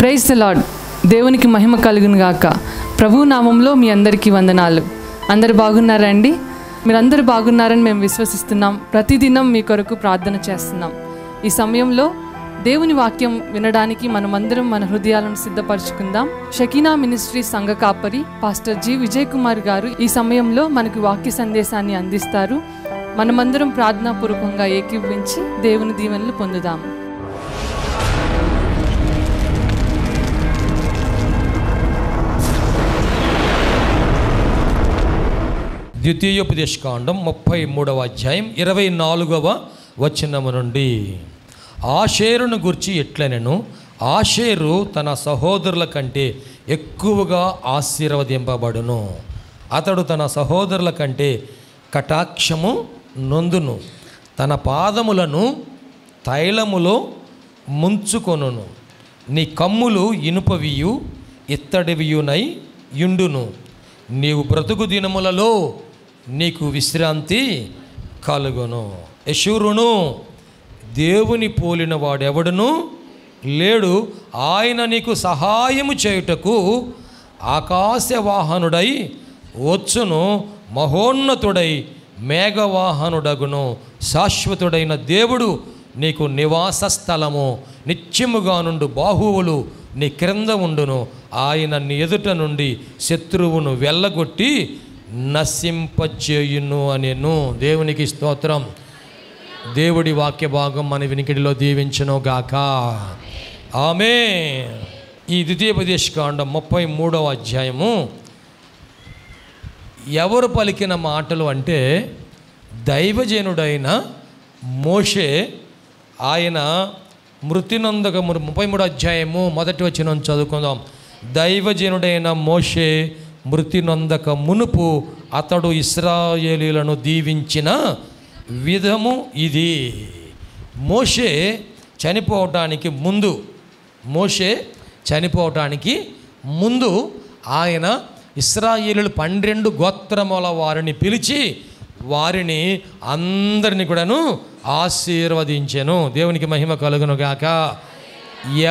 Praise the lord. దేవునికి మహిమ కలుగును గాక. ప్రభు నామంలో మీ అందరికీ వందనాలు. అందరు బాగున్నారా అండి? మీరందరూ బాగున్నారని మేము విశ్వసిస్తున్నాం. ప్రతిదినం మీ కొరకు ప్రార్థన చేస్తున్నాం. ఈ సమయంలో దేవుని వాక్యం వినడానికి మనమందరం మన హృదయాలను సిద్ధపరచుకుందాం. షకీనా మినిస్ట్రీ సంఘ కాపరి పాస్టర్ జి విజయ్ కుమార్ గారు ఈ సమయంలో మనకు వాక్య సందేశాన్ని అందిస్తారు. మనమందరం ప్రార్థనాపూర్వకంగా ఏకీభవించి దేవుని దీవెనలు పొందుదాము. ద్వితీయోపదేశకాండం 33వ అధ్యాయం 24వ వచనము నుండి, ఆషేరును గురించి ఎట్లనెను, ఆషేరు తన సహోదరుల కంటే ఎక్కువగా ఆశీర్వదింపబడును. అతడు తన సహోదరుల కంటే కటాక్షము నొందును. తన పాదములను తైలములో ముంచుకొనును. నీ కమ్ములు ఇనుపవియు ఇత్తడివియునై యుండును. నీవు బ్రతుకు దినములలో నీకు విశ్రాంతి కలుగును. యెషూరును దేవుని పోలిన వాడెవడును లేడు. ఆయన నీకు సహాయము చేయుటకు ఆకాశవాహనుడై వచ్చును. మహోన్నతుడై మేఘవాహనుడగును. శాశ్వతుడైన దేవుడు నీకు నివాస స్థలము. నిత్యముగా నుండు బాహువులు నీ క్రింద ఉండును. ఆయన నీ ఎదుట నుండి శత్రువును వెళ్ళగొట్టి నశింపచేయును అనెను. దేవునికి స్తోత్రం. దేవుడి వాక్య భాగం మన వినికిడిలో దీవించును గాక. ఆమేన్. ఈ ద్వితీయోపదేశకాండం 33వ అధ్యాయము ఎవరు పలికిన మాటలు అంటే, దైవజనుడైన మోషే, ఆయన మృతి నొందక 33వ అధ్యాయము 1వ వచనం చదువుకుందాం. దైవజనుడైన మోషే మృతి నొందక మునుపు అతడు ఇశ్రాయేలీయులను దీవించిన విధము ఇది. మోషే చనిపోవటానికి ముందు ఆయన ఇశ్రాయేలీయులు 12 గోత్రముల వారిని పిలిచి వారిని అందరినీ కూడాను ఆశీర్వదించెను. దేవునికి మహిమ కలుగును గాక.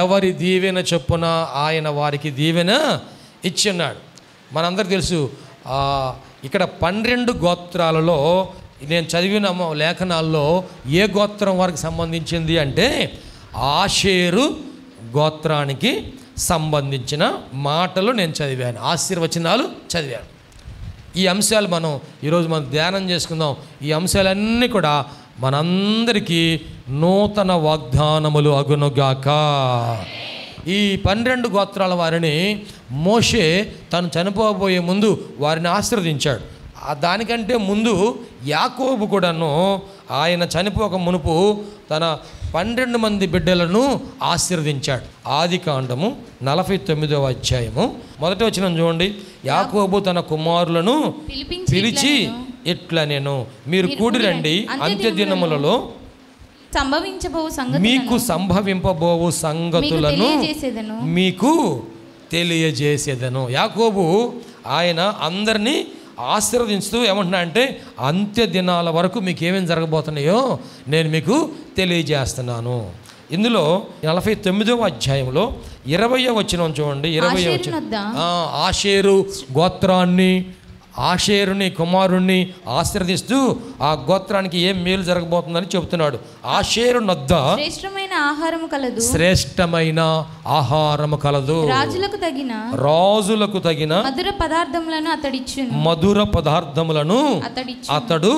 ఎవరి దీవెన చొప్పున ఆయన వారికి దీవెన ఇచ్చున్నాడు. మనందరికీ తెలుసు, ఇక్కడ 12 గోత్రాలలో నేను చదివిన లేఖనాల్లో ఏ గోత్రం వారికి సంబంధించింది అంటే ఆషేరు గోత్రానికి సంబంధించిన మాటలు నేను చదివాను, ఆశీర్వచనాలు చదివాను. ఈ అంశాలు ఈరోజు మనం ధ్యానం చేసుకుందాం. ఈ అంశాలన్నీ కూడా మనందరికీ నూతన వాగ్దానములు అగునుగాక. ఈ 12 గోత్రాల వారిని మోషే తను చనిపోబోయే ముందు వారిని ఆశీర్వదించాడు. దానికంటే ముందు యాకోబు కూడాను ఆయన చనిపోక మునుపు తన 12 మంది బిడ్డలను ఆశీర్వదించాడు. ఆదికాండము 49వ అధ్యాయము 1వ వచనం చూడండి. యాకోబు తన కుమారులను పిలిచి ఇట్లనెను, మీరు కూడి రండి, అంత్య దినములలో మీకు సంభవింపబోవు సంగతులను మీకు తెలియజేసేదను. యాకోబు ఆయన అందరినీ ఆశీర్వదించుతూ ఏమంటున్నా అంటే, అంత్య దినాల వరకు మీకు ఏమేమి జరగబోతున్నాయో నేను మీకు తెలియజేస్తున్నాను. ఇందులో 49వ అధ్యాయంలో 20వ వచనం చూడండి. 20వ వచనం, ఆషేరు గోత్రాన్ని, ఆషేరుని కుమారుణ్ణి ఆశీర్వదిస్తూ ఆ గోత్రానికి ఏం మేలు జరగబోతుందని చెబుతున్నాడు. ఆషేరు నొద్ద శ్రేష్టమైన ఆహారము కలదు, రాజులకు తగిన మధుర పదార్థములను అతడు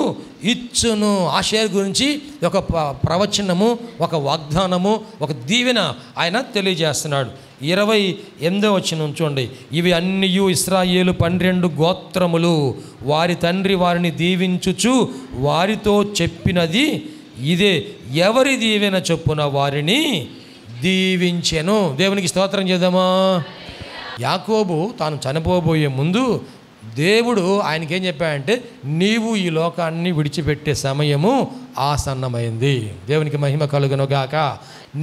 ఇచ్చును. ఆషేరు గురించి ఒక ప్రవచనము, ఒక వాగ్దానము, ఒక దీవెన ఆయన తెలియజేస్తున్నాడు. 28వ వచనం చూడండి. ఇవి అన్నియు ఇశ్రాయేలు 12 గోత్రములు వారి తండ్రి వారిని దీవించుచు వారితో చెప్పినది ఇదే, ఎవరి దీవెన చొప్పున వారిని దీవించెను. దేవునికి స్తోత్రం చేద్దామా. యాకోబు తాను చనిపోబోయే ముందు దేవుడు ఆయనకేం చెప్పాడంటే, నీవు ఈ లోకాన్ని విడిచిపెట్టే సమయము ఆసన్నమైంది. దేవునికి మహిమ కలుగును గాక.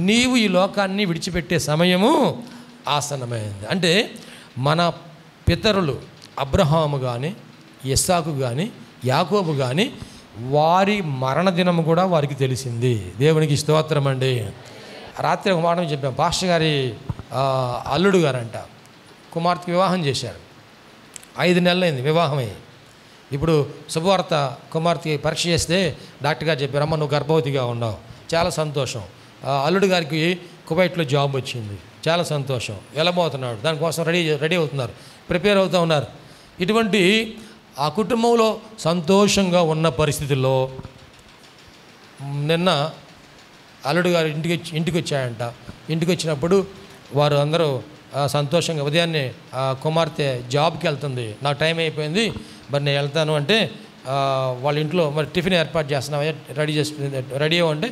నీవు ఈ లోకాన్ని విడిచిపెట్టే సమయము ఆసన్నమైంది అంటే, మన పితరులు అబ్రహాము కానీ, ఇస్సాకు కానీ, యాకోబు కానీ వారి మరణదినము కూడా వారికి తెలిసింది. దేవునికి స్తోత్రం అండి. రాత్రి ఒక మాట చెప్పాం, పాస్టర్ గారి అల్లుడు గారంట కుమార్తెకి వివాహం చేశారు. 5 నెలలైంది వివాహమై. ఇప్పుడు శుభవార్త, కుమార్తెకి పరీక్ష చేస్తే డాక్టర్ గారు చెప్పారు, అమ్మ నువ్వు గర్భవతిగా ఉన్నావు. చాలా సంతోషం. అల్లుడు గారికి కువైట్లో జాబ్ వచ్చింది. చాలా సంతోషం. వెళ్ళబోతున్నాడు, దానికోసం రెడీ అవుతున్నారు, ప్రిపేర్ అవుతూ ఉన్నారు. ఇటువంటి ఆ కుటుంబంలో సంతోషంగా ఉన్న పరిస్థితుల్లో నిన్న అల్లుడు గారు ఇంటికి వచ్చాయంట. ఇంటికి వచ్చినప్పుడు వారు అందరూ సంతోషంగా ఉదయాన్నే కుమార్తె జాబ్కి వెళ్తుంది, నాకు టైం అయిపోయింది మరి నేను వెళ్తాను అంటే వాళ్ళ ఇంట్లో మరి టిఫిన్ ఏర్పాటు చేస్తున్నావా, రెడీ అవ్వంటే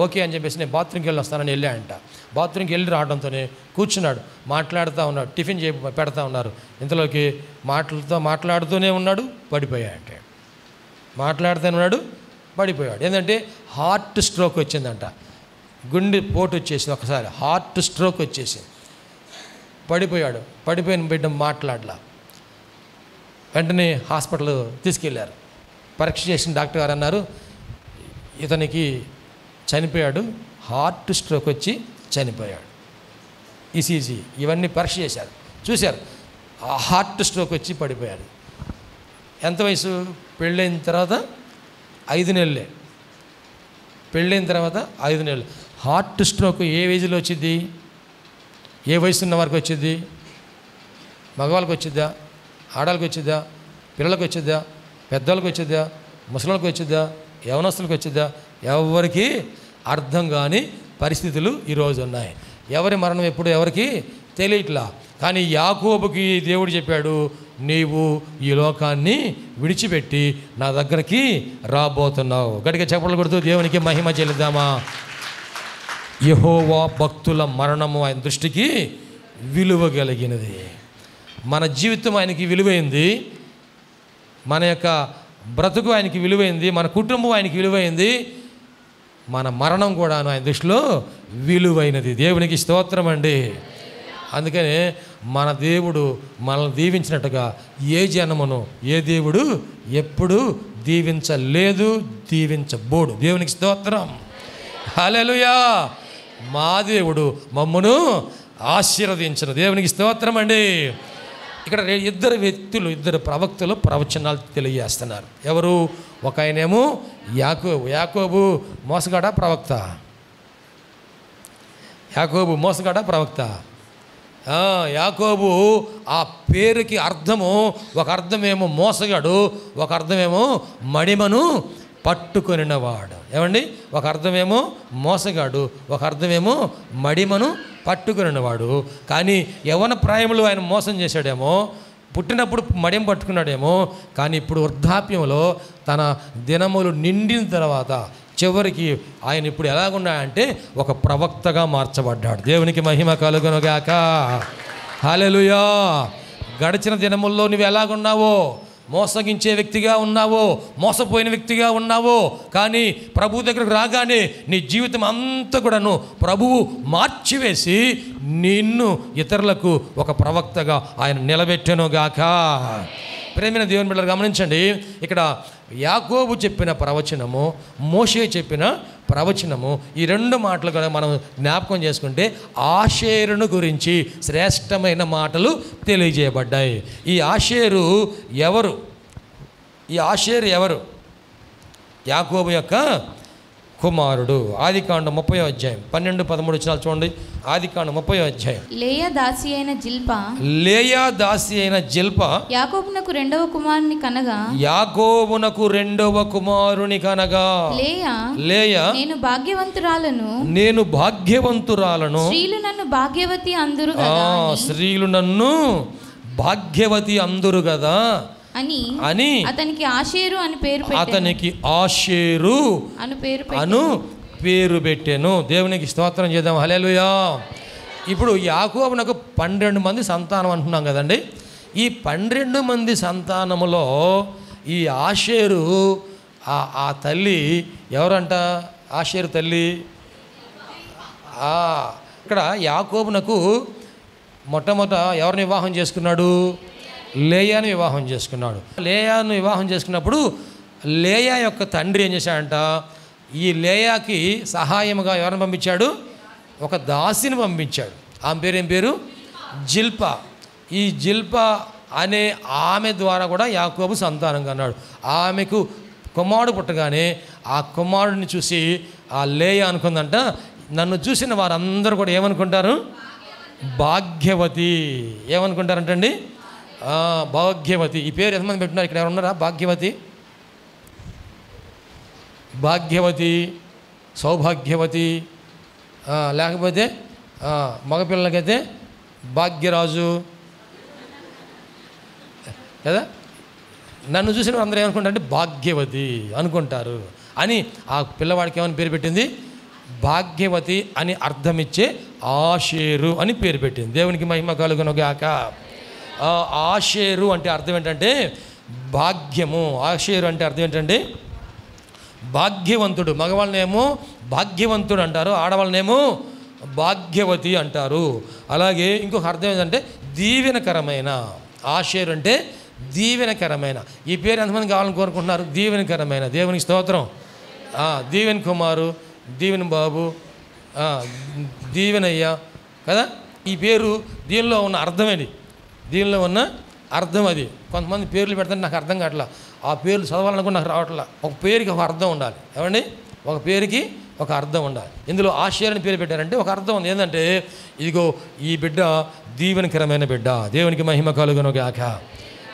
ఓకే అని చెప్పేసి నేను బాత్రూమ్కి వెళ్ళి వస్తానని వెళ్ళాయంట. బాత్రూమ్కి వెళ్ళి రావడంతోనే కూర్చున్నాడు, మాట్లాడుతూ ఉన్నాడు, టిఫిన్ పెడతా ఉన్నారు. ఇంతలోకి మాట్లాడుతూనే ఉన్నాడు, పడిపోయాడంటే. మాట్లాడుతూనే ఉన్నాడు, పడిపోయాడు. ఏంటంటే హార్ట్ స్ట్రోక్ వచ్చిందంట, గుండె పోటు వచ్చేసింది. ఒకసారి హార్ట్ స్ట్రోక్ వచ్చేసింది, పడిపోయాడు. పడిపోయిన బిడ్డ మాట్లాడలా. వెంటనే హాస్పిటల్ తీసుకెళ్ళారు. పరీక్ష చేసిన డాక్టర్ గారు అన్నారు, ఇతనికి చనిపోయాడు, హార్ట్ స్ట్రోక్ వచ్చి చనిపోయాడు. ఈసీజీ ఇవన్నీ పరీక్ష చేశారు, చూశారు, హార్ట్ స్ట్రోక్ వచ్చి పడిపోయాడు. ఎంత వయసు? పెళ్ళైన తర్వాత 5 నెలలే. పెళ్ళైన తర్వాత 5 నెలలు. హార్ట్ స్ట్రోక్ ఏ ఏజ్లో వచ్చింది? ఏ వయసు ఉన్న వారికి వచ్చింది? మగవాళ్ళకి వచ్చిద్దా, ఆడవాళ్ళకి వచ్చిద్దా, పిల్లలకు వచ్చిద్దా, పెద్దవాళ్ళకి వచ్చిద్దా, ముసలికి వచ్చిద్దా, యవనస్తులకు వచ్చిద్దా? ఎవరికి అర్థం కాని పరిస్థితులు ఈరోజు ఉన్నాయి. ఎవరి మరణం ఎప్పుడు ఎవరికి తెలియట్లా. కానీ యాకోబుకి దేవుడు చెప్పాడు, నీవు ఈ లోకాన్ని విడిచిపెట్టి నా దగ్గరికి రాబోతున్నావు. గట్టిగా చప్పట్లు కొడుతూ దేవునికి మహిమ చెల్లిద్దామా? యెహోవా భక్తుల మరణము ఆయన దృష్టికి విలువ కలిగినది. మన జీవితం ఆయనకి విలువైంది, మన యొక్క బ్రతుకు ఆయనకి విలువైంది, మన కుటుంబం ఆయనకి విలువైంది, మన మరణం కూడా ఆయన దృష్టిలో విలువైనది. దేవునికి స్తోత్రం అండి. అందుకనే మన దేవుడు మనల్ని దీవించినట్టుగా ఏ జనమును ఏ దేవుడు ఎప్పుడు దీవించలేదు, దీవించబోడు. దేవునికి స్తోత్రం. హల్లెలూయా. మా దేవుడు మమ్మును ఆశీర్వదించను. దేవునికి స్తోత్రం అండి. ఇక్కడ 2 వ్యక్తులు, 2 ప్రవక్తలు ప్రవచనాలు తెలియజేస్తున్నారు. ఎవరు? ఒక ఆయనేమో యాకోబు మోసగాడా ప్రవక్త? యాకోబు మోసగాడా ప్రవక్త? యాకోబు ఆ పేరుకి అర్థము, ఒక అర్థమేమో మోసగాడు, ఒక అర్థమేమో మడిమను పట్టుకొనినవాడు. ఏమండి? ఒక అర్థమేమో మోసగాడు, ఒక అర్థమేమో మడిమను పట్టుకొనినవాడు. కానీ యవ్వన ప్రాయంలో ఆయన మోసం చేశాడేమో, పుట్టినప్పుడు మడిమ పట్టుకున్నాడేమో, కానీ ఇప్పుడు వృద్ధాప్యంలో తన దినములు నిండిన తర్వాత చివరికి ఆయన ఇప్పుడు ఎలాగున్నాడంటే ఒక ప్రవక్తగా మార్చబడ్డాడు. దేవునికి మహిమ కలుగునుగాక. హల్లెలూయా. గడిచిన దినముల్లో నువ్వు ఎలాగున్నావో, మోసగించే వ్యక్తిగా ఉన్నావో, మోసపోయిన వ్యక్తిగా ఉన్నావో, కానీ ప్రభు దగ్గరకు రాగానే నీ జీవితం అంతా కూడాను ప్రభువు మార్చివేసి నిన్ను ఇతరులకు ఒక ప్రవక్తగా ఆయన నిలబెట్టెనుగాక. ప్రేమైన దేవుని బిడ్డలు గమనించండి, ఇక్కడ యాకోబు చెప్పిన ప్రవచనము, మోషే చెప్పిన ప్రవచనము, ఈ 2 మాటలు కూడా మనం జ్ఞాపకం చేసుకుంటే ఆషేరును గురించి శ్రేష్టమైన మాటలు తెలియజేయబడ్డాయి. ఈ ఆషేరు ఎవరు? ఈ ఆషేరు ఎవరు? యాకోబు యొక్క కుమారుడు. ఆదికాండం 30వ అధ్యాయం 12-13 వచనాలు చూడండి. ఆదికాండం 30వ అధ్యాయం. లేయా దాసి అయిన జిల్పా యాకోబునకు రెండవ కుమారుని కనగా లేయా నేను భాగ్యవంతురాలను స్త్రీలు నన్ను భాగ్యవతి అందురు కదా అని అతనికి ఆషేరు అను పేరు పెట్టాను. దేవునికి స్తోత్రం చేద్దాం. హల్లెలూయా. ఇప్పుడు యాకోబునకు 12 మంది సంతానం అంటున్నాం కదండి. ఈ 12 మంది సంతానములో ఈ ఆషేరు ఆ తల్లి ఎవరంట? ఆషేరు తల్లి ఇక్కడ యాకోబునకు మొట్టమొదట ఎవరిని వివాహం చేసుకున్నాడు? లేయాను వివాహం చేసుకున్నాడు. లేయాను వివాహం చేసుకున్నప్పుడు లేయా యొక్క తండ్రి ఏం చేశాడంట? ఈ లేయాకి సహాయముగా ఎవరిని పంపించాడు? ఒక దాసిని పంపించాడు. ఆమె పేరు ఏం పేరు? జిల్పా. ఈ జిల్పా అనే ఆమె ద్వారా కూడా యాకోబు సంతానంగా అన్నాడు. ఆమెకు కుమారుడు పుట్టగానే ఆ కుమారుడిని చూసి ఆ లేయ అనుకుందంట, నన్ను చూసిన వారందరూ కూడా ఏమనుకుంటారు? భాగ్యవతి. ఏమనుకుంటారంటండి? భాగ్యవతి. ఈ పేరు ఎంతమంది పెట్టున్నారు? ఇక్కడ ఎవరు ఉన్నారా భాగ్యవతి? భాగ్యవతి, సౌభాగ్యవతి, లేకపోతే మగపిల్లలకైతే భాగ్యరాజు కదా. నన్ను చూసిన అందరూ ఏమనుకుంటారంటే భాగ్యవతి అనుకుంటారు అని ఆ పిల్లవాడికి ఏమని పేరు పెట్టింది? భాగ్యవతి అని అర్థమిచ్చే ఆషేరు అని పేరు పెట్టింది. దేవునికి మహిమ కలుగునుగాక. ఆషేరు అంటే అర్థం ఏంటంటే భాగ్యము. ఆషేరు అంటే అర్థం ఏంటంటే భాగ్యవంతుడు. మగవాళ్ళనేమో భాగ్యవంతుడు అంటారు, ఆడవాళ్ళనేమో భాగ్యవతి అంటారు. అలాగే ఇంకొక అర్థం ఏంటంటే దీవెనకరమైన. ఆషేరు అంటే దీవెనకరమైన. ఈ పేరు ఎంతమంది కావాలని కోరుకుంటున్నారు? దీవెనకరమైన. దేవునికి స్తోత్రం. దీవెన్ కుమారు, దీవెన్ బాబు, దీవెనయ్య కదా. ఈ పేరు దీనిలో ఉన్న అర్థమేది, దీనిలో ఉన్న అర్థం అది. కొంతమంది పేర్లు పెడతాను నాకు అర్థం కావట్లా, ఆ పేర్లు చదవాలనుకుని నాకు రావట్లా. ఒక పేరుకి ఒక అర్థం ఉండాలి. ఏమండి? ఒక పేరుకి ఒక అర్థం ఉండాలి. ఇందులో ఆషేరు అని పేరు పెట్టారంటే ఒక అర్థం ఉంది. ఏంటంటే ఇదిగో ఈ బిడ్డ దీవెనకరమైన బిడ్డ. దేవునికి మహిమ కలుగునుగాక.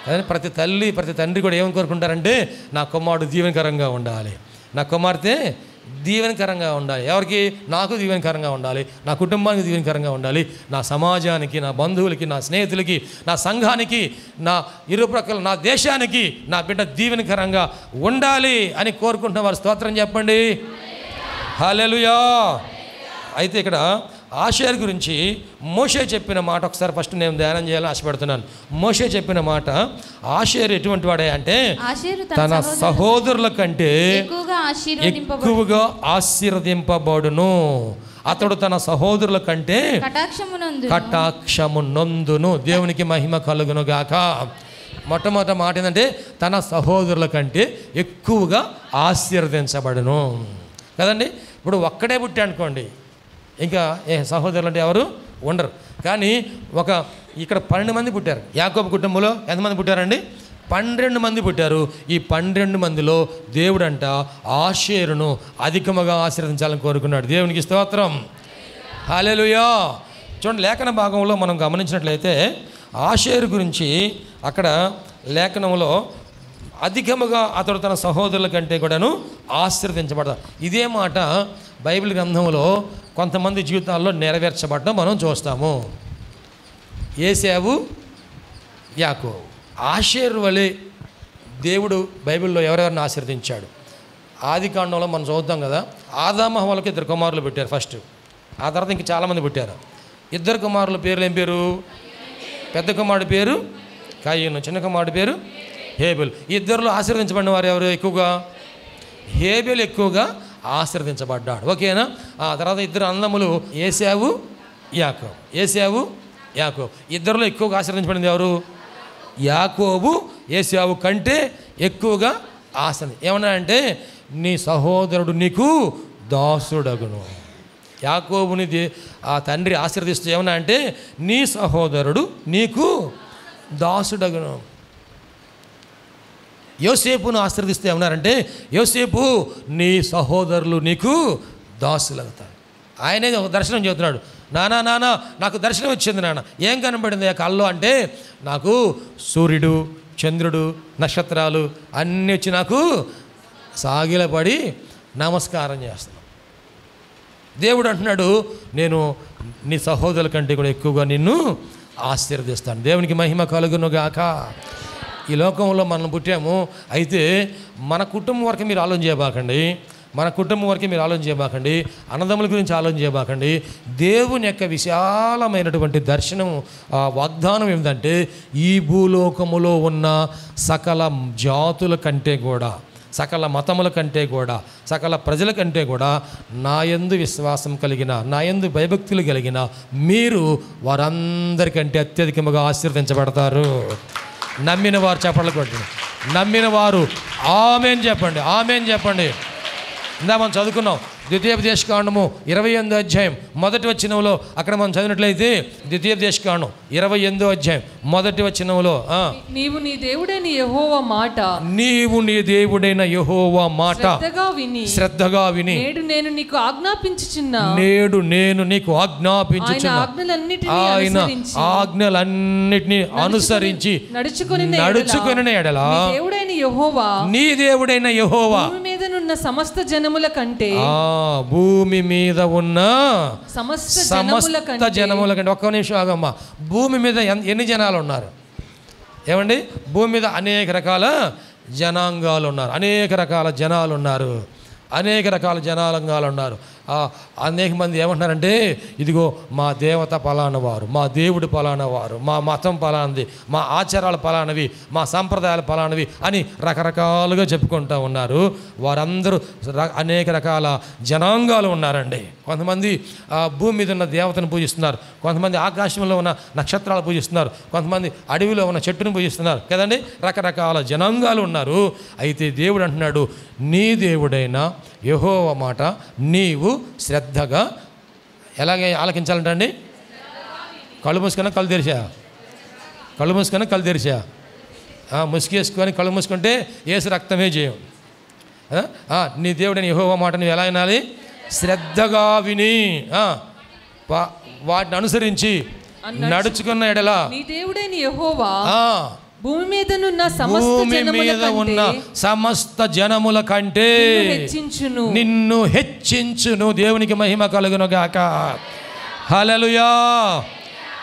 కానీ ప్రతి తల్లి ప్రతి తండ్రి కూడా ఏమని కోరుకుంటారంటే నా కుమారుడు దీవెనకరంగా ఉండాలి, నా కుమార్తె దీవెనకరంగా ఉండాలి. ఎవరికి? నాకు దీవెనకరంగా ఉండాలి, నా కుటుంబానికి దీవెనకరంగా ఉండాలి, నా సమాజానికి, నా బంధువులకి, నా స్నేహితులకి, నా సంఘానికి, నా ఇరుప్రక్కల నా దేశానికి నా బిడ్డ దీవెనకరంగా ఉండాలి అని కోరుకుంటున్న వారు స్తోత్రం చెప్పండి. హల్లెలూయా. అయితే ఇక్కడ ఆషేరు గురించి మోషే చెప్పిన మాట ఒకసారి ఫస్ట్ నేను ధ్యానం చేయాలని ఆశపడుతున్నాను. మోషే చెప్పిన మాట, ఆషేరు ఎటువంటి వాడే అంటే తన సహోదరుల కంటే ఎక్కువగా ఆశీర్వదింపబడును. అతడు తన సహోదరుల కంటే కటాక్షము నొందును. దేవునికి మహిమ కలుగును గాక. మొట్టమొదటి మాట ఏంటంటే తన సహోదరుల కంటే ఎక్కువగా ఆశీర్వదించబడును కదండి. ఇప్పుడు ఒక్కడే పుట్టి అనుకోండి, ఇంకా సహోదరులు అంటే ఎవరు ఉండరు. కానీ ఇక్కడ 12 మంది పుట్టారు. యాకోబు కుటుంబంలో ఎంతమంది పుట్టారండి? 12 మంది పుట్టారు. ఈ 12 మందిలో దేవుడంట ఆషేరును అధికముగా ఆశీర్వదించాలని కోరుకున్నాడు. దేవునికి స్తోత్రం. హల్లెలూయా. చూడండి, లేఖన భాగంలో మనం గమనించినట్లయితే ఆషేరు గురించి అక్కడ లేఖనంలో అధికముగా అతడు తన సహోదరుల కంటే కూడాను ఆశీర్వదించబడతాడు. ఇదే మాట బైబిల్ గ్రంథంలో కొంతమంది జీవితాల్లో నెరవేర్చబడడం మనం చూస్తాము. ఏశావు, యాకోబు. ఆషేరు వలె దేవుడు బైబిల్లో ఎవరెవరిని ఆశీర్వదించాడు? ఆది కాండంలో మనం చదువుతాం కదా, ఆదాము హవ్వలకు 2 కుమారులు పుట్టారు ఫస్ట్. ఆ తర్వాత ఇంక చాలామంది పుట్టారు. 2 కుమారుల పేర్లు ఏం పేరు? పెద్ద కుమారుడి పేరు కయీను, చిన్న కుమారుడి పేరు హేబెల్. ఇద్దరిలో ఆశీర్వదించబడిన వారు ఎవరు ఎక్కువగా? హేబెల్ ఎక్కువగా ఆశీర్వదించబడ్డాడు. ఓకేనా? ఆ తర్వాత 2 అన్నదమ్ములు ఏశావు, యాకోబు. ఏశావు, యాకోబు. ఇద్దరిలో ఎక్కువగా ఆశీర్వదించబడింది ఎవరు? యాకోబు ఏశావు కంటే ఎక్కువగా ఆశీర్వది. ఏమన్నా అంటే నీ సహోదరుడు నీకు దాసుడగును. యాకోబుని ఆ తండ్రి ఆశీర్వదిస్తూ ఏమన్నా అంటే నీ సహోదరుడు నీకు దాసుడగును. యోసేపును ఆశీర్వదిస్తే ఏమన్నారంటే యోసేపు నీ సహోదరులు నీకు దాసులవుతారు. ఆయనే ఒక దర్శనం చెబుతున్నాడు. నానా నాకు దర్శనం వచ్చింది నాన్న. ఏం కనబడింది ఆ కల్లో అంటే నాకు సూర్యుడు, చంద్రుడు, నక్షత్రాలు అన్నీ వచ్చి నాకు సాగిలపడి నమస్కారం చేస్తున్నాను. దేవుడు అంటున్నాడు నేను నీ సహోదరుల కంటే కూడా ఎక్కువగా నిన్ను ఆశీర్వదిస్తాను. దేవునికి మహిమ కలుగునుగాక. ఈ లోకంలో మనం పుట్టాము. అయితే మన కుటుంబం వరకు మీరు ఆలోచన చేయబాకండి, మన కుటుంబం వరకు మీరు ఆలోచన చేయబాకండి, అన్నదమ్ముల గురించి ఆలోచన చేయబాకండి. దేవుని యొక్క విశాలమైనటువంటి దర్శనం వాగ్దానం ఏమిటంటే ఈ భూలోకములో ఉన్న సకల జాతుల కంటే కూడా, సకల మతముల కంటే కూడా, సకల ప్రజల కంటే కూడా నా యందు విశ్వాసం కలిగిన, నా యందు భయభక్తులు కలిగిన మీరు వారందరికంటే అత్యధికముగా ఆశీర్వదించబడతారు. నమ్మిన వారు చెప్పండి కొట్టండి. నమ్మిన వారు ఆమేన్ చెప్పండి. ఆమేన్ చెప్పండి. ఇందా మనం చదువుకున్నాం, ద్వితీయోపదేశకాండము 28వ అధ్యాయం మొదటి వచనంలో అక్కడ మనం చదివినట్లయితే ద్వితీయోపదేశకాండం 28వ అధ్యాయం మొదటి వచనంలో నీవు నీ దేవుడైన యెహోవా మాట శ్రద్ధగా విని నేడు నేను నీకు ఆజ్ఞాపించుచున్న ఆజ్ఞలన్నిటినీ అనుసరించి నడుచుకొనిన ఎడల నీ దేవుడైన యెహోవా భూమి మీద ఉన్న సమస్త జనముల కంటే ఒక్క నిమిషం ఆగమ్మా. భూమి మీద ఎన్ని జనాలు ఉన్నారు ఏమండి? భూమి మీద అనేక రకాల జనాంగాలు ఉన్నారు, అనేక రకాల జనాలు ఉన్నారు, అనేక రకాల జనాంగాలు ఉన్నారు. అనేక మంది ఏమంటున్నారంటే ఇదిగో మా దేవత పలానా వారు, మా దేవుడు పలానా వారు, మా మతం పలానది, మా ఆచారాలు పలానవి, మా సంప్రదాయాలు పలానవి అని రకరకాలుగా చెప్పుకుంటూ ఉన్నారు. వారందరూ అనేక రకాల జనాంగాలు ఉన్నారండి. కొంతమంది భూమి మీద ఉన్న దేవతను పూజిస్తున్నారు, కొంతమంది ఆకాశంలో ఉన్న నక్షత్రాలు పూజిస్తున్నారు, కొంతమంది అడవిలో ఉన్న చెట్టును పూజిస్తున్నారు కదండి. రకరకాల జనాంగాలు ఉన్నారు. అయితే దేవుడు అంటున్నాడు, నీ దేవుడైన యెహోవా మాట నీవు శ్రద్ధగా ఎలాగే ఆలకించాలంటండి? కళ్ళు మూసుకొని కళ్ళు తెరిచా, కళ్ళు మూసుకొని కళ్ళు తెరిచా, ముసుగేసుకొని కళ్ళు మూసుకుంటే యేసు రక్తమే చేయం. నీ దేవుడైన యెహోవా మాట నువ్వు ఎలా వినాలి? శ్రద్ధగా విని వాటిని అనుసరించి నడుచుకున్న ఎడల నీ దేవుడైన యెహోవా భూమి మీద ఉన్న సమస్త జనముల కంటే నిన్ను హెచ్చించును. దేవునికి మహిమ కలుగును గాక. హల్లెలూయా,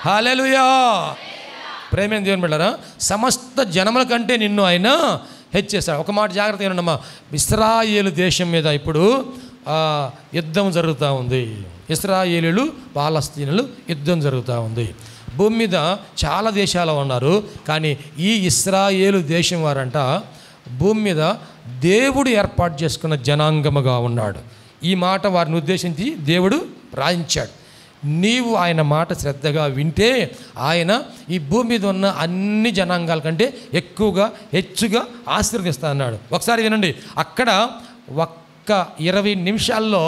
హల్లెలూయా. ప్రేమైన దేవుని బిడ్డలారా, సమస్త జనముల కంటే నిన్ను ఆయన హెచ్చేస్తాడు. ఒక మాట జాగ్రత్తగా వినండమ్మా. ఇశ్రాయేలు దేశం మీద ఇప్పుడు యుద్ధం జరుగుతూ ఉంది. ఇశ్రాయేలీలు పాలస్తీనులు యుద్ధం జరుగుతూ ఉంది. భూమి మీద చాలా దేశాలు ఉన్నారు, కానీ ఈ ఇశ్రాయేలు దేశం వారంట భూమి మీద దేవుడు ఏర్పాటు చేసుకున్న జనాంగముగా ఉన్నాడు. ఈ మాట వారిని ఉద్దేశించి దేవుడు రాయించాడు. నీవు ఆయన మాట శ్రద్ధగా వింటే ఆయన ఈ భూమి మీద ఉన్న అన్ని జనాంగాల కంటే ఎక్కువగా హెచ్చుగా ఆశీర్వదిస్తా అన్నాడు. ఒకసారి వినండి. అక్కడ ఒక్క 20 నిమిషాల్లో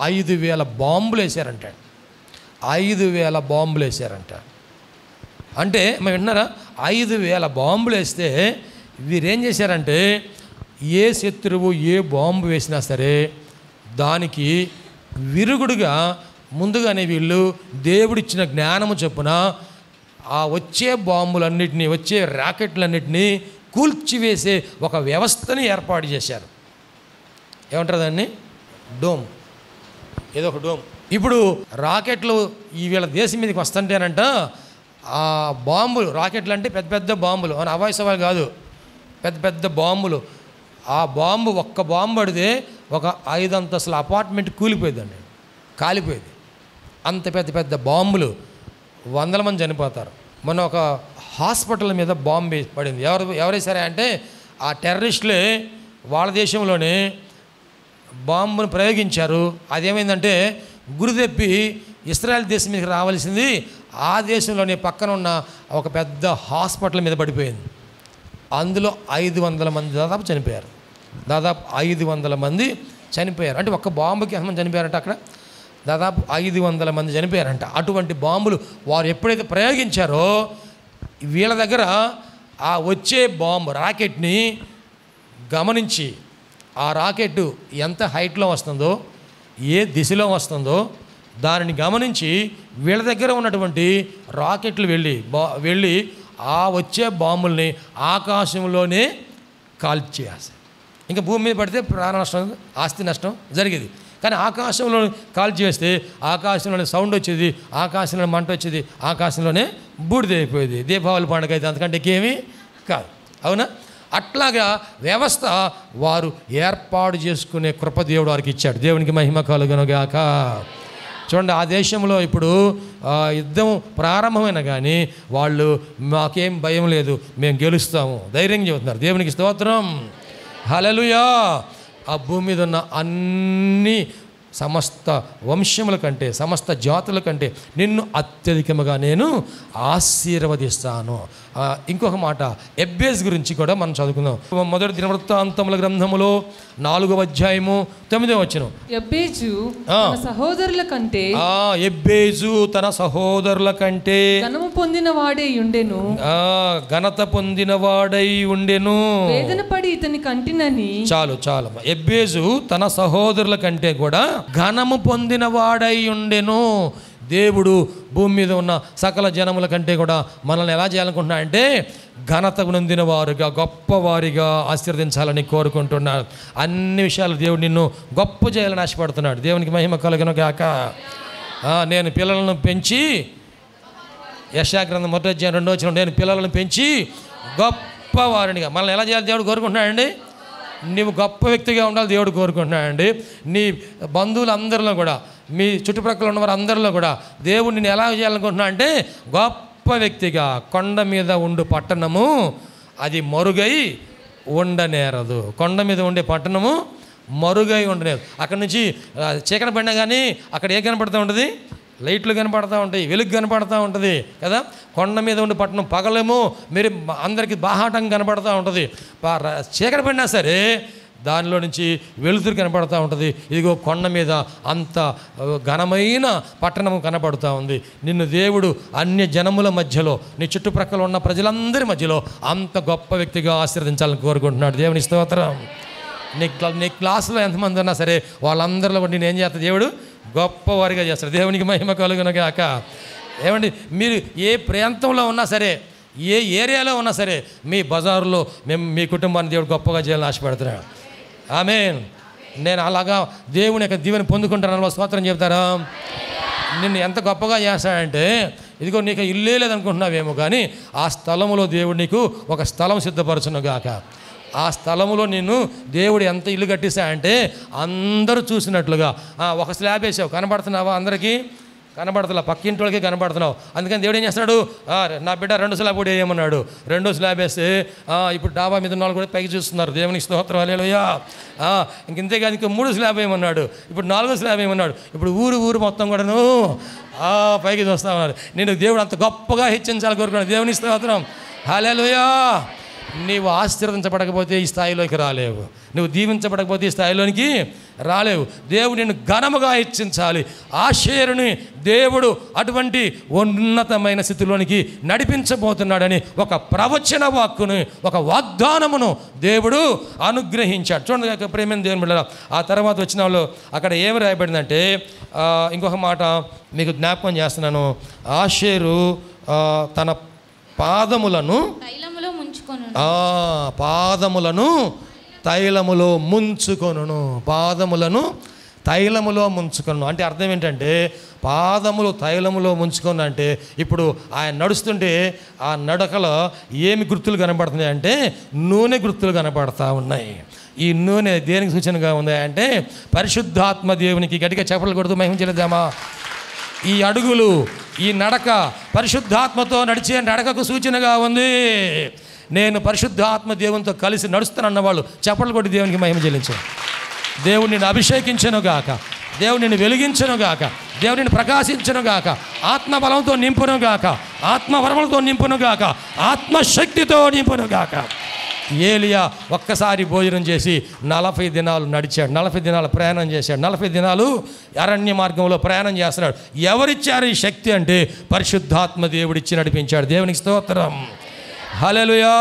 5,000 బాంబులు వేశారంట. 5,000 బాంబులు వేశారంట. అంటే మేము విన్నారా? 5,000 బాంబులు వేస్తే వీరేం చేశారంటే ఏ శత్రువు ఏ బాంబు వేసినా సరే దానికి విరుగుడుగా ముందుగానే వీళ్ళు దేవుడిచ్చిన జ్ఞానము చొప్పున వచ్చే బాంబులన్నిటినీ, వచ్చే రాకెట్లన్నిటినీ కూల్చివేసే ఒక వ్యవస్థని ఏర్పాటు చేశారు. ఏమంటారు దాన్ని? డోమ్, ఏదో ఒక డోమ్. ఇప్పుడు రాకెట్లు ఈ వీళ్ళ దేశం మీదకి వస్తుంటేనంట ఆ బాంబులు, రాకెట్లు అంటే పెద్ద పెద్ద బాంబులు, అవాయిసవాలు కాదు, పెద్ద పెద్ద బాంబులు. ఆ బాంబు ఒక్క బాంబు పడితే ఒక 5 అంతస్తుల అపార్ట్మెంట్ కూలిపోయిందండి, కాలిపోయింది. అంత పెద్ద పెద్ద బాంబులు, 100 మంది చనిపోతారు. మొన్న ఒక హాస్పిటల్ మీద బాంబు పడింది. ఎవరైనా అంటే ఆ టెర్రరిస్టులే వాళ్ళ దేశంలోనే బాంబును ప్రయోగించారు. అదేమైందంటే గురి తెప్పి ఇస్రాయల్ దేశం మీదకి రావాల్సింది ఆ దేశంలోనే పక్కన ఉన్న ఒక పెద్ద హాస్పిటల్ మీద పడిపోయింది. అందులో 500 మంది దాదాపు చనిపోయారు. దాదాపు 500 మంది చనిపోయారు. అంటే ఒక్క బాంబుకి ఎంతమంది చనిపోయారంట? అక్కడ దాదాపు 500 మంది చనిపోయారంట. అటువంటి బాంబులు వారు ఎప్పుడైతే ప్రయోగించారో వీళ్ళ దగ్గర ఆ వచ్చే బాంబు రాకెట్ని గమనించి ఆ రాకెట్ ఎంత హైట్లో వస్తుందో, ఏ దిశలో వస్తుందో దానిని గమనించి వీళ్ళ దగ్గర ఉన్నటువంటి రాకెట్లు వెళ్ళి ఆ వచ్చే బాంబుల్ని ఆకాశంలోనే కాల్చేయాలి. ఇంకా భూమి మీద పడితే ప్రాణ నష్టం, ఆస్తి నష్టం జరిగేది. కానీ ఆకాశంలో కాల్చివేస్తే ఆకాశంలోనే సౌండ్ వచ్చేది, ఆకాశంలో మంట వచ్చేది, ఆకాశంలోనే బూడిదైపోయేది. దీపావళి పండుగ అయితే అంతకంటే ఏమీ కాదు, అవునా? అట్లాగా వ్యవస్థ వారు ఏర్పాటు చేసుకునే కృప దేవుడు వారికి ఇచ్చాడు. దేవునికి మహిమ కలుగునుగాక. చూడండి, ఆ దేశంలో ఇప్పుడు యుద్ధం ప్రారంభమైన కానీ వాళ్ళు మాకేం భయం లేదు, మేము గెలుస్తాము ధైర్యం చెబుతున్నారు. దేవునికి స్తోత్రం, హల్లెలూయా. ఆ భూమి మీద ఉన్న అన్ని సమస్త వంశముల కంటే, సమస్త జాతుల కంటే నిన్ను అత్యధికముగా నేను ఆశీర్వదిస్తాను. ఇంకొక మాట ఎబ్బేజ్ గురించి కూడా మనం చదువుకుందాం. మొదటి దినవృత్తాంతముల గ్రంథములో 4వ అధ్యాయము 9వ వచనం. ఎబ్బేజు తన సహోదరుల కంటే ఎబ్బేజు తన సహోదరుల కంటే ఘనము పొందిన వాడే ఉండెను, ఘనత పొందిన వాడై ఉండెను. వేదన పడి ఇతని కంటినని. చాలు ఎబ్బేజు తన సహోదరుల కంటే కూడా ఘనము పొందిన వాడై ఉండెను. దేవుడు భూమి మీద ఉన్న సకల జనముల కంటే కూడా మనల్ని ఎలా చేయాలనుకుంటున్నాడంటే ఘనత నొందిన వారుగా, గొప్పవారిగా ఆశీర్వదించాలని కోరుకుంటున్నాడు. అన్ని విషయాలు దేవుడు నిన్ను గొప్ప చేయాలని ఆశపడుతున్నాడు. దేవునికి మహిమ కలుగును గాక. నేను పిల్లలను పెంచి, యెషయా గ్రంథం 1వ అధ్యాయం 2వ వచనం, నేను పిల్లలను పెంచి గొప్పవారినిగా. మనల్ని ఎలా చేయాలి దేవుడు కోరుకుంటున్నాడండి? నీవు గొప్ప వ్యక్తిగా ఉండాలి దేవుడు కోరుకుంటున్నాడండి. నీ బంధువులందరిలో కూడా, మీ చుట్టుప్రక్కల ఉన్న వారు అందరిలో కూడా దేవుడు నిన్ను ఎలా చేయాలనుకుంటున్నా అంటే గొప్ప వ్యక్తిగా. కొండ మీద ఉండు పట్టణము అది మరుగై ఉండనేరదు. కొండ మీద ఉండే పట్టణము మరుగై ఉండనేరదు. అక్కడి నుంచి చీకటి పడినా కానీ అక్కడ ఏ కనపడుతూ ఉంటుంది? లైట్లు కనపడుతూ ఉంటాయి, వెలుగు కనపడుతూ ఉంటుంది కదా. కొండ మీద ఉండే పట్టణం పగలేమో మీరు అందరికీ బాహాటం కనపడుతూ ఉంటుంది. చీకటి పడినా సరే దానిలో నుంచి వెలుతురు కనపడుతూ ఉంటుంది. ఇదిగో కొండ మీద అంత ఘనమైన పట్టణము కనపడుతూ ఉంది. నిన్ను దేవుడు అన్య జనముల మధ్యలో, నీ చుట్టుప్రక్కల ఉన్న ప్రజలందరి మధ్యలో అంత గొప్ప వ్యక్తిగా ఆశీర్వదించాలని కోరుకుంటున్నాడు. దేవుని స్తోత్రం. నీ క్లాసులో ఎంతమంది ఉన్నా సరే వాళ్ళందరిలో నేను ఏం చేస్తా? దేవుడు గొప్పవారిగా చేస్తాడు. దేవునికి మహిమ కలుగును గాక. ఏమండి, మీరు ఏ ప్రాంతంలో ఉన్నా సరే, ఏ ఏరియాలో ఉన్నా సరే, మీ బజారులో మీ కుటుంబాన్ని దేవుడు గొప్పగా చేయాలని ఆశపడుతున్నాడు. ఆమేన్. నేను అలాగా దేవుని యొక్క దీవెని పొందుకుంటాను. స్తోత్రం చెప్తారా? నిన్ను ఎంత గొప్పగా చేస్తాడంటే, ఇదిగో నీకు ఇల్లే లేదనుకుంటున్నావేమో కానీ ఆ స్థలములో దేవుడు నీకు ఒక స్థలం సిద్ధపరచును గాక. ఆ స్థలములో నిన్ను దేవుడు ఎంత ఇల్లు కట్టిస్తాడంటే అందరూ చూసినట్లుగా. ఒక స్లాబ్ వేసావు, కనబడుతున్నావా? అందరికీ కనబడుతున్నా, పక్కింటి కనబడుతున్నావు. అందుకని దేవుడు ఏం చేస్తున్నాడు? నా బిడ్డ 2 స్లాబ్ కూడా వేయమన్నాడు. 2వ స్లాబ్ వేస్తే ఇప్పుడు డాబా మీద ఉన్న వాళ్ళు కూడా పైకి చూస్తున్నారు. దేవునికి స్తోత్రం, హల్లెలూయా. ఇంతేకాదు ఇంకా 3 స్లాబ్ వేయమన్నాడు. ఇప్పుడు 4వ స్లాబ్ వేయమన్నాడు. ఇప్పుడు ఊరు మొత్తం కూడాను పైకి చూస్తా ఉన్నారు. నేను దేవుడు అంత గొప్పగా హెచ్చించాలి కోరుకున్నాను. దేవునికి స్తోత్రం, హల్లెలూయా. నీవు ఆశీర్వదించబడకపోతే ఈ స్థాయిలోకి రాలేవు. నువ్వు దీవించబడకపోతే ఈ స్థాయిలోనికి రాలేవు. దేవుడు నిన్ను ఘనముగా హెచ్చించాలి. ఆషేరుని దేవుడు అటువంటి ఉన్నతమైన స్థితిలోనికి నడిపించబోతున్నాడని ఒక ప్రవచన వాక్కును, ఒక వాగ్దానమును దేవుడు అనుగ్రహించాడు. చూడండి ప్రేమైన దేవుని బిడ్డలారా, ఆ తర్వాత వచ్చిన వాళ్ళు అక్కడ ఏమి రాయబడిందంటే, ఇంకొక మాట మీకు జ్ఞాపకం చేస్తున్నాను. ఆషేరు తన పాదములను తైలములో ముంచుకొనును. పాదములను తైలములో ముంచుకొను అంటే అర్థం ఏంటంటే, పాదములు తైలములో ముంచుకొను అంటే ఇప్పుడు ఆయన నడుస్తుంటే ఆ నడకలో ఏమి గుర్తులు కనబడుతున్నాయి అంటే నూనె గుర్తులు కనబడతా ఉన్నాయి. ఈ నూనె దేనికి సూచనగా ఉంది అంటే పరిశుద్ధాత్మ దేవునికి. గట్టిగా చప్పట్లు కొడుతూ మహిమ చెల్లిద్దామా? ఈ అడుగులు, ఈ నడక పరిశుద్ధాత్మతో నడిచే నడకకు సూచనగా ఉంది. నేను పరిశుద్ధాత్మ దేవునితో కలిసి నడుస్తానన్న వాళ్ళు చప్పట్లు కొట్టి దేవునికి మహిమ చెల్లించాను. దేవుడు నిన్ను అభిషేకించను గాక, దేవుడు నిన్ను వెలిగించను గాక, దేవుడు నిన్ను ప్రకాశించను గాక, ఆత్మబలంతో నింపును గాక, ఆత్మవరములతో నింపును గాక, ఆత్మశక్తితో నింపును గాక. ఏలియా ఒక్కసారి భోజనం చేసి 40 దినాలు నడిచాడు, 40 దినాలు ప్రయాణం చేశాడు, 40 దినాలు అరణ్య మార్గంలో ప్రయాణం చేస్తున్నాడు. ఎవరిచ్చారు ఈ శక్తి అంటే పరిశుద్ధాత్మ దేవుడిచ్చి నడిపించాడు. దేవునికి స్తోత్రం, హల్లెలూయా.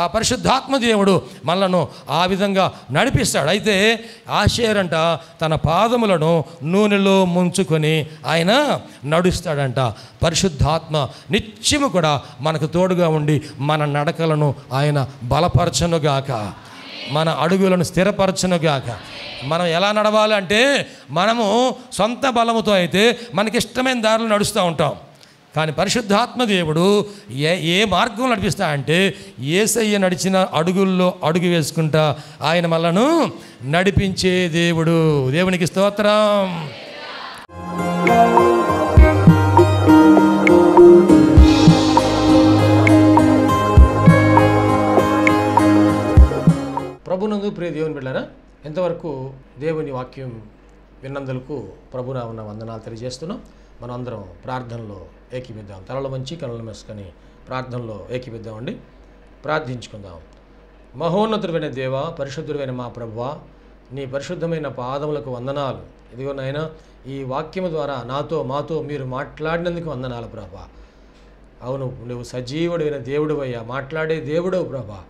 ఆ పరిశుద్ధాత్మ దేవుడు మనలను ఆ విధంగా నడిపిస్తాడు. అయితే ఆషేరంట తన పాదములను నూనెలో ముంచుకొని ఆయన నడుస్తాడంట. పరిశుద్ధాత్మ నిత్యము కూడా మనకు తోడుగా ఉండి మన నడకలను ఆయన బలపరచునుగాక, మన అడుగులను స్థిరపరచునుగాక. మనం ఎలా నడవాలి అంటే మనము సొంత బలముతో అయితే మనకిష్టమైన దారిలో నడుస్తూ ఉంటాం. కానీ పరిశుద్ధాత్మ దేవుడు ఏ మార్గం నడిపిస్తా అంటే యేసయ్య నడిచిన అడుగుల్లో అడుగు వేసుకుంటా ఆయన మనలను నడిపించే దేవుడు. దేవునికి స్తోత్రం. ప్రభునందు ప్రియ దేవుని బిడ్డలారా, ఎంతవరకు దేవుని వాక్యం విన్నందులకు ప్రభునామమున వందనాలు తెలియజేస్తున్నాం. మనం అందరం ప్రార్థనలో ఏకీవిద్దాం. తలలు వంచి కనులు మూసుకొని ప్రార్థనలో ఏకీపిద్దామండి. ప్రార్థించుకుందాం. మహోన్నతుడైన దేవ, పరిశుద్ధుడైన మా ప్రభువా, నీ పరిశుద్ధమైన పాదములకు వందనాలు. ఇదిగో నాయన, ఈ వాక్యము ద్వారా మాతో మీరు మాట్లాడినందుకు వందనాలు ప్రభా. అవును, నువ్వు సజీవుడైన దేవుడు అయ్యా, మాట్లాడే దేవుడవు ప్రభా.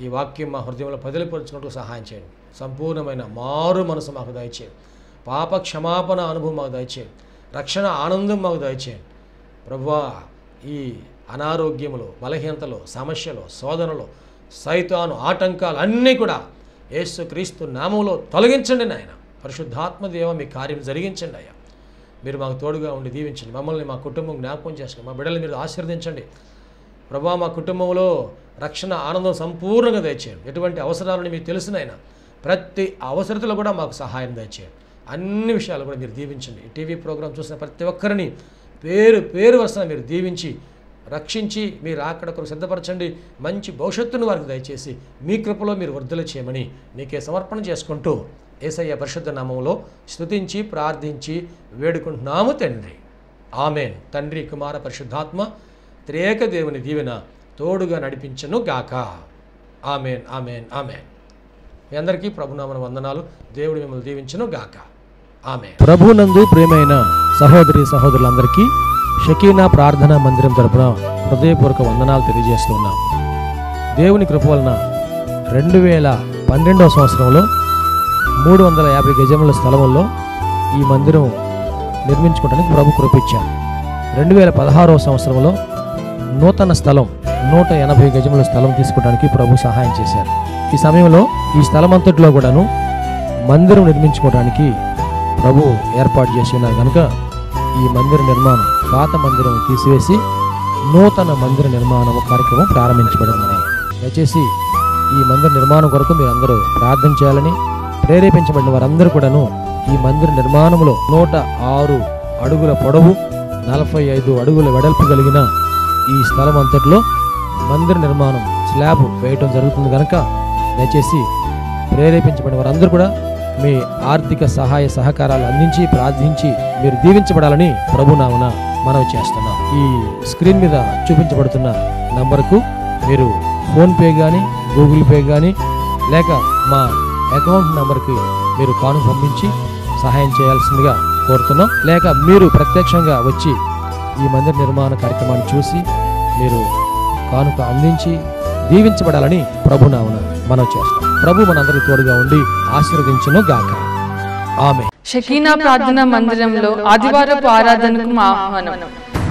ఈ వాక్యం మా హృదయంలో పదిలిపరుచుకుంటూ సహాయం చేయండి. సంపూర్ణమైన మారు మనసు మాకు దయచేయండి. పాప క్షమాపణ అనుభవం మాకు దయచేయండి. రక్షణ ఆనందం మాకు దయచేయండి ప్రభువా. ఈ అనారోగ్యములు, బలహీనతలు, సమస్యలు, శోధనలు, సైతాను ఆటంకాలు అన్నీ కూడా యేసుక్రీస్తు నామములో తొలగించండి నాయన. పరిశుద్ధాత్మ దేవ, మీ కార్యం జరిగించండి అయ్యా. మీరు మాకు తోడుగా ఉండి దీవించండి. మమ్మల్ని, మా కుటుంబం జ్ఞాపకం చేసుకోండి. మా బిడ్డలు మీరు ఆశీర్వదించండి ప్రభువా. మా కుటుంబంలో రక్షణ ఆనందం సంపూర్ణంగా దయచేయండి. ఎటువంటి అవసరాలని మీకు తెలుసునైనా ప్రతి అవసరతలో కూడా మాకు సహాయం దయచేయండి. అన్ని విషయాలు కూడా మీరు దీవించండి. ఈ టీవీ ప్రోగ్రాం చూసిన ప్రతి ఒక్కరిని పేరు వరుసన మీరు దీవించి రక్షించి మీరు అక్కడ కొరకు సిద్ధపరచండి. మంచి భవిష్యత్తును వారికి దయచేసి మీ కృపలో మీరు వర్ధలు చేయమని నీకే సమర్పణ చేసుకుంటూ యేసయ్య పరిశుద్ధ నామములో స్తుతించి ప్రార్థించి వేడుకుంటున్నాము తండ్రి. ఆమెన్. తండ్రి, కుమార, పరిశుద్ధాత్మ త్రియేక దేవుని దీవెన తోడుగా నడిపించను గాక. Amen, amen, amen. మీ అందరికీ ప్రభునామన వందనాలు. దేవుడు మిమ్మల్ని దీవించను గాక. ఆమెన్. ప్రభునందు ప్రియమైన సహోదరి సహోదరులందరికీ షకీనా ప్రార్థనా మందిరం తరపున హృదయపూర్వక వందనాలు తెలియజేస్తున్నాం. దేవుని కృప వలన 2012వ సంవత్సరంలో 350 గజముల స్థలంలో ఈ మందిరం నిర్మించుకోవడానికి ప్రభు కృపించారు. 2016వ సంవత్సరంలో నూతన స్థలం 180 గజముల స్థలం తీసుకోవడానికి ప్రభు సహాయం చేశారు. ఈ సమయంలో ఈ స్థలం అంతటిలో కూడాను మందిరం నిర్మించుకోవడానికి ప్రభు ఏర్పాటు చేసి ఉన్నారు కనుక ఈ మందిర నిర్మాణం, పాత మందిరం తీసివేసి నూతన మందిర నిర్మాణం కార్యక్రమం ప్రారంభించబడిందని దయచేసి ఈ మందిర నిర్మాణం కొరకు మీరు అందరూ ప్రార్థన చేయాలని, ప్రేరేపించబడిన వారందరూ కూడాను ఈ మందిర నిర్మాణంలో 106 అడుగుల పొడవు 45 అడుగుల వెడల్పు కలిగిన ఈ స్థలం అంతట్లో మందిర నిర్మాణం స్లాబ్ వేయటం జరుగుతుంది కనుక దయచేసి ప్రేరేపించబడిన వారందరూ కూడా మీ ఆర్థిక సహాయ సహకారాలు అందించి ప్రార్థించి మీరు దీవించబడాలని ప్రభునామన మనవి చేస్తున్నాం. ఈ స్క్రీన్ మీద చూపించబడుతున్న నంబర్కు మీరు ఫోన్పే కానీ, గూగుల్ పే కానీ, లేక మా అకౌంట్ నంబర్కి మీరు కానుక పంపించి సహాయం చేయాల్సిందిగా కోరుతున్నాం. లేక మీరు ప్రత్యక్షంగా వచ్చి ఈ మందిర నిర్మాణ కార్యక్రమాన్ని చూసి మీరు కానుక అందించి దీవించబడాలని ప్రభునామన మనం చేస్తాం. ప్రభు మనందరికీ తోడుగా ఉండి ఆశీర్వదించును గాక. ఆమె. షకీనా ప్రార్థనా మందిరంలో ఆదివారపు ఆరాధనకు మా ఆహ్వానం.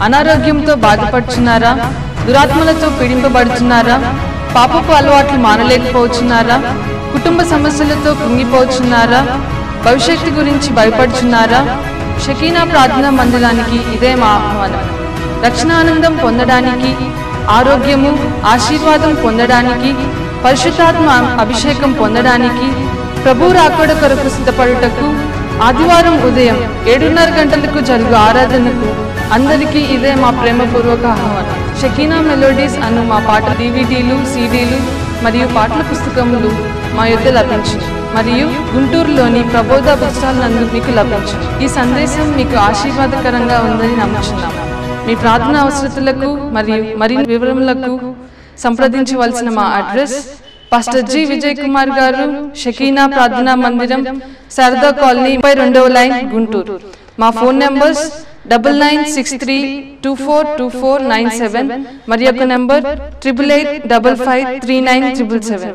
అనారోగ్యంతో బాధపడుచున్నారా? దురాత్మలతో పీడింపబడుచున్నారా? పాపపు అలవాట్లు మానలేకపోతున్నారా? కుటుంబ సమస్యలతో కృంగిపోతున్నారా? భవిష్యత్తు గురించి భయపడుచున్నారా? షకీనా ప్రార్థనా మందిరానికి ఇదే మా ఆహ్వానం. రక్షణానందం పొందడానికి, ఆరోగ్యము, ఆశీర్వాదం పొందడానికి, పరిశుద్ధాత్మ అభిషేకం పొందడానికి, ప్రభు రాకడ కొరకు సిద్ధపడుటకు ఆదివారం ఉదయం 7:30 గంటలకు జరుగు ఆరాధనకు అందరికీ ఇదే మా ప్రేమపూర్వక ఆహ్వానం. షకీనా మెలోడీస్ అను మా పాట DVDలు, CDలు మరియు పాటల పుస్తకములు మా యొద్ద లభించును మరియు గుంటూరులోని ప్రబోధ బుక్ స్టాల్ నందు మీకు లభించును. ఈ సందేశం మీకు ఆశీర్వాదకరంగా ఉందని నమ్ముచున్నాం. మీ ప్రార్థన అవసరతలకు మరియు మరిన్ని వివరములకు సంప్రదించవలసిన మా address pastor G. Vijay Kumar గారు, షకీనా ప్రార్థనా మందిరం, శారదా కాలనీ, 32వ లైన్, గుంటూరు. మా ఫోన్ నంబర్స్ 9963242497 మరియు ఒక నంబర్ 8885539777.